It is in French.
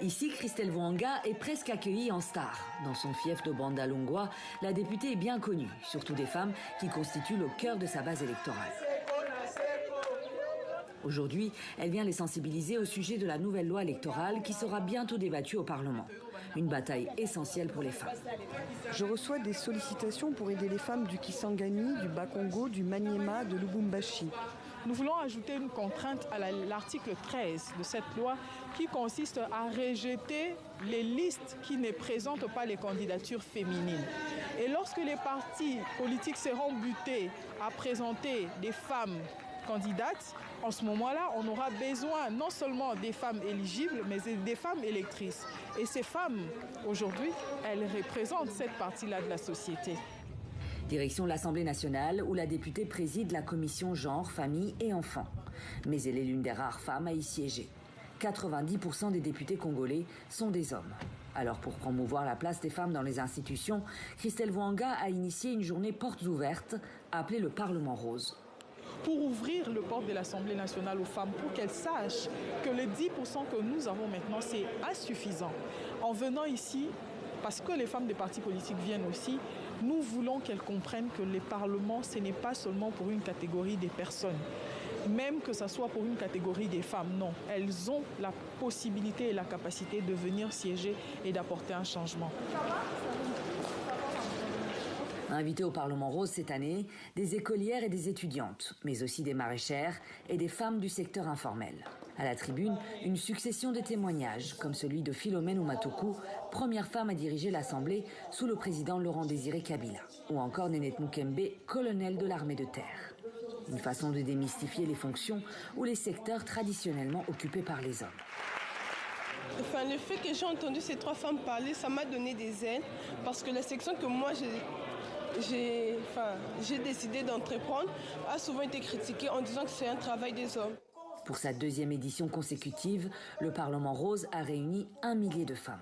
Ici, Christelle Vohanga est presque accueillie en star. Dans son fief de Banda-Lungwa, la députée est bien connue, surtout des femmes qui constituent le cœur de sa base électorale. Aujourd'hui, elle vient les sensibiliser au sujet de la nouvelle loi électorale qui sera bientôt débattue au Parlement. Une bataille essentielle pour les femmes. Je reçois des sollicitations pour aider les femmes du Kisangani, du Bas-Congo, du Maniema, de Lubumbashi. Nous voulons ajouter une contrainte à l'article 13 de cette loi qui consiste à rejeter les listes qui ne présentent pas les candidatures féminines. Et lorsque les partis politiques seront butés à présenter des femmes candidates, en ce moment-là, on aura besoin non seulement des femmes éligibles, mais des femmes électrices. Et ces femmes, aujourd'hui, elles représentent cette partie-là de la société. Direction l'Assemblée nationale où la députée préside la commission genre, famille et enfants. Mais elle est l'une des rares femmes à y siéger. 90% des députés congolais sont des hommes. Alors pour promouvoir la place des femmes dans les institutions, Christelle Vohanga a initié une journée portes ouvertes appelée le Parlement rose. Pour ouvrir le porte de l'Assemblée nationale aux femmes, pour qu'elles sachent que les 10% que nous avons maintenant, c'est insuffisant. En venant ici, parce que les femmes des partis politiques viennent aussi, nous voulons qu'elles comprennent que les parlements, ce n'est pas seulement pour une catégorie des personnes. Même que ce soit pour une catégorie des femmes, non. Elles ont la possibilité et la capacité de venir siéger et d'apporter un changement. Invitées au Parlement rose cette année, des écolières et des étudiantes, mais aussi des maraîchères et des femmes du secteur informel. À la tribune, une succession de témoignages, comme celui de Philomène Oumatoku, première femme à diriger l'Assemblée sous le président Laurent-Désiré Kabila. Ou encore Nénette Mukembe, colonel de l'armée de terre. Une façon de démystifier les fonctions ou les secteurs traditionnellement occupés par les hommes. Enfin, le fait que j'ai entendu ces trois femmes parler, ça m'a donné des ailes, parce que la section que moi j'ai décidé d'entreprendre a souvent été critiquée en disant que c'est un travail des hommes. Pour sa deuxième édition consécutive, le Parlement rose a réuni 1 millier de femmes.